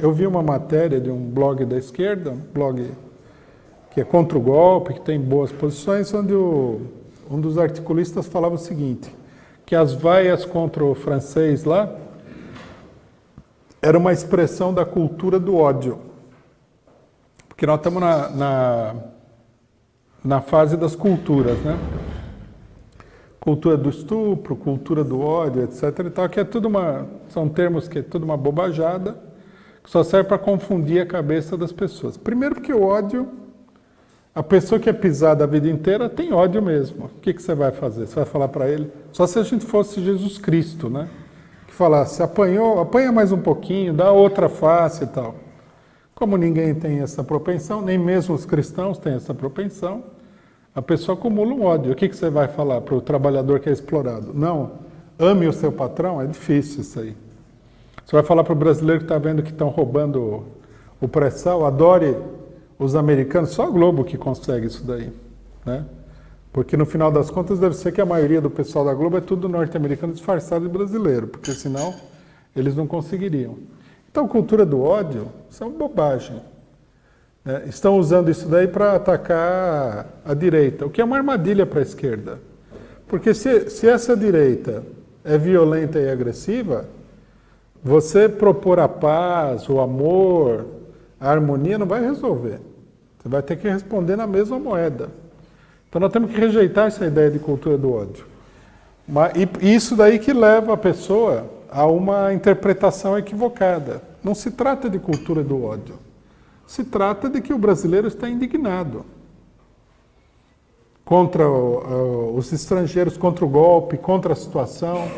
eu vi uma matéria de um blog da esquerda, um blog que é contra o golpe, que tem boas posições, onde um dos articulistas falava o seguinte, que as vaias contra o francês lá era uma expressão da cultura do ódio. Porque nós estamos na fase das culturas, né? Cultura do estupro, cultura do ódio, etc. e tal, que é tudo são termos que é tudo uma bobajada, que só serve para confundir a cabeça das pessoas. Primeiro porque o ódio, a pessoa que é pisada a vida inteira tem ódio mesmo. O que você vai fazer? Você vai falar para ele? Só se a gente fosse Jesus Cristo, né? Que falasse, apanhou, apanha mais um pouquinho, dá outra face e tal. Como ninguém tem essa propensão, nem mesmo os cristãos têm essa propensão, a pessoa acumula um ódio. O que você vai falar para o trabalhador que é explorado? Não, ame o seu patrão? É difícil isso aí. Você vai falar para o brasileiro que está vendo que estão roubando o pré-sal, adore os americanos, só a Globo que consegue isso daí, né? Porque no final das contas deve ser que a maioria do pessoal da Globo é tudo norte-americano disfarçado de brasileiro, porque senão eles não conseguiriam. Então, cultura do ódio, isso é uma bobagem. Né? Estão usando isso daí para atacar a direita, o que é uma armadilha para a esquerda. Porque se essa direita é violenta e agressiva, você propor a paz, o amor, a harmonia não vai resolver. Você vai ter que responder na mesma moeda. Então nós temos que rejeitar essa ideia de cultura do ódio. E isso daí que leva a pessoa a uma interpretação equivocada. Não se trata de cultura do ódio. Se trata de que o brasileiro está indignado contra os estrangeiros, contra o golpe, contra a situação,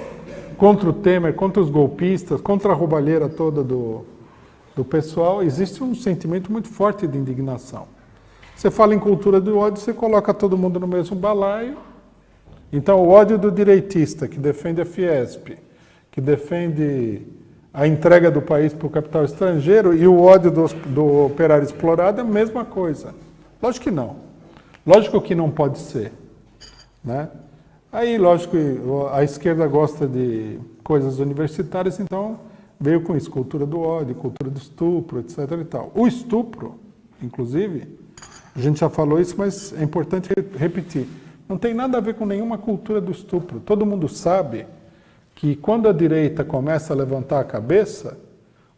contra o Temer, contra os golpistas, contra a roubalheira toda do pessoal. Existe um sentimento muito forte de indignação. Você fala em cultura do ódio, você coloca todo mundo no mesmo balaio. Então, o ódio do direitista, que defende a Fiesp, que defende a entrega do país para o capital estrangeiro, e o ódio do operário explorado é a mesma coisa. Lógico que não. Lógico que não pode ser. Né? Aí, lógico, a esquerda gosta de coisas universitárias, então veio com isso, cultura do ódio, cultura do estupro, etc. e tal. O estupro, inclusive, a gente já falou isso, mas é importante repetir, não tem nada a ver com nenhuma cultura do estupro. Todo mundo sabe que quando a direita começa a levantar a cabeça,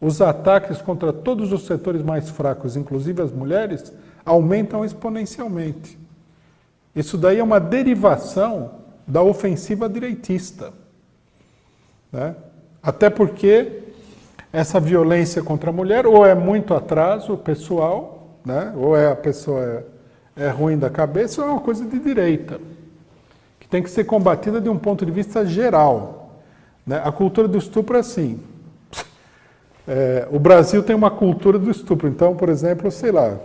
os ataques contra todos os setores mais fracos, inclusive as mulheres, aumentam exponencialmente. Isso daí é uma derivação da ofensiva direitista. Né? Até porque essa violência contra a mulher ou é muito atraso pessoal, né? Ou a pessoa é ruim da cabeça, ou é uma coisa de direita, que tem que ser combatida de um ponto de vista geral. Né? A cultura do estupro é assim. O Brasil tem uma cultura do estupro. Então, por exemplo, sei lá,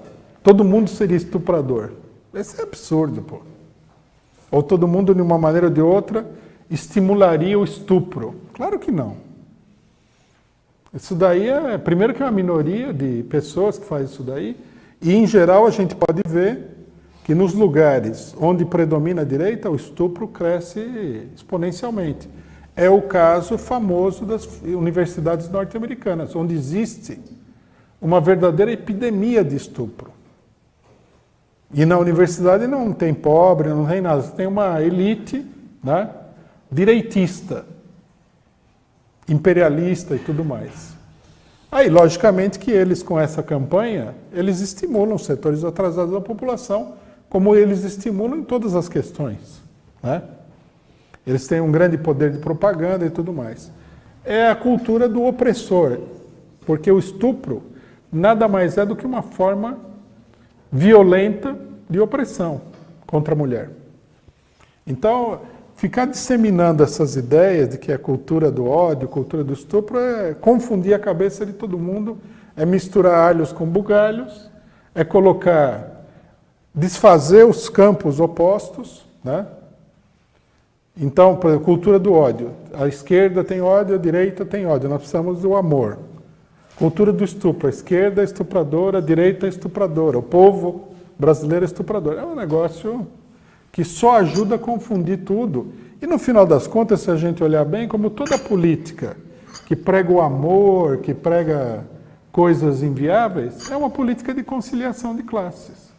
todo mundo seria estuprador. Isso é absurdo, pô. Ou todo mundo, de uma maneira ou de outra, estimularia o estupro. Claro que não. Isso daí primeiro que é uma minoria de pessoas que faz isso daí, e em geral a gente pode ver que nos lugares onde predomina a direita, o estupro cresce exponencialmente. É o caso famoso das universidades norte-americanas, onde existe uma verdadeira epidemia de estupro. E na universidade não tem pobre, não tem nada, tem uma elite, né, direitista, imperialista e tudo mais. Aí, logicamente, que eles, com essa campanha, eles estimulam os setores atrasados da população, como eles estimulam em todas as questões. Né? Eles têm um grande poder de propaganda e tudo mais. É a cultura do opressor, porque o estupro nada mais é do que uma forma violenta de opressão contra a mulher. Então, ficar disseminando essas ideias de que é cultura do ódio, cultura do estupro, é confundir a cabeça de todo mundo, é misturar alhos com bugalhos, é desfazer os campos opostos, né? Então, por exemplo, cultura do ódio. A esquerda tem ódio, a direita tem ódio. Nós precisamos do amor. Cultura do estupro. A esquerda é estupradora, a direita é estupradora. O povo brasileiro é estuprador. É um negócio que só ajuda a confundir tudo. E no final das contas, se a gente olhar bem, como toda política que prega o amor, que prega coisas inviáveis, é uma política de conciliação de classes.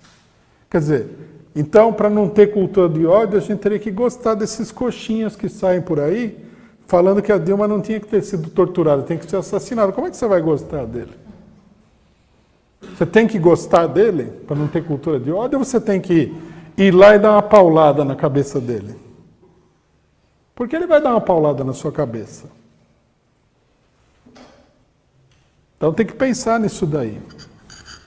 Quer dizer, então, para não ter cultura de ódio, a gente teria que gostar desses coxinhas que saem por aí, falando que a Dilma não tinha que ter sido torturada, tem que ser assassinada. Como é que você vai gostar dele? Você tem que gostar dele para não ter cultura de ódio, ou você tem que ir lá e dar uma paulada na cabeça dele? Porque ele vai dar uma paulada na sua cabeça. Então tem que pensar nisso daí.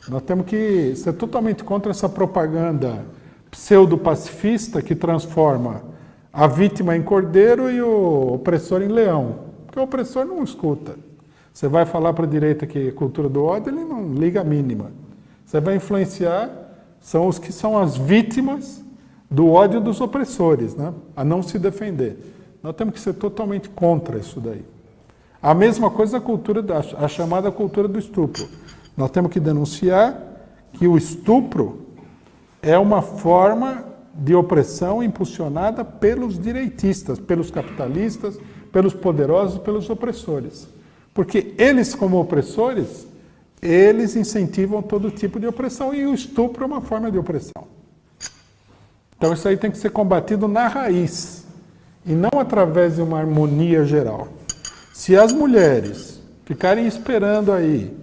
Nós temos que ser totalmente contra essa propaganda pseudo-pacifista que transforma a vítima em cordeiro e o opressor em leão. Porque o opressor não escuta. Você vai falar para a direita que é cultura do ódio, ele não liga a mínima. Você vai influenciar, são os que são as vítimas do ódio dos opressores, né? A não se defender. Nós temos que ser totalmente contra isso daí. A mesma coisa a chamada cultura do estupro. Nós temos que denunciar que o estupro é uma forma de opressão impulsionada pelos direitistas, pelos capitalistas, pelos poderosos, pelos opressores. Porque eles, como opressores, eles incentivam todo tipo de opressão e o estupro é uma forma de opressão. Então isso aí tem que ser combatido na raiz e não através de uma harmonia geral. Se as mulheres ficarem esperando aí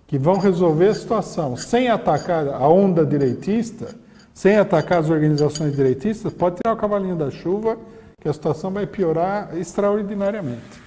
que vão resolver a situação sem atacar a onda direitista, sem atacar as organizações direitistas, pode tirar o cavalinho da chuva, que a situação vai piorar extraordinariamente.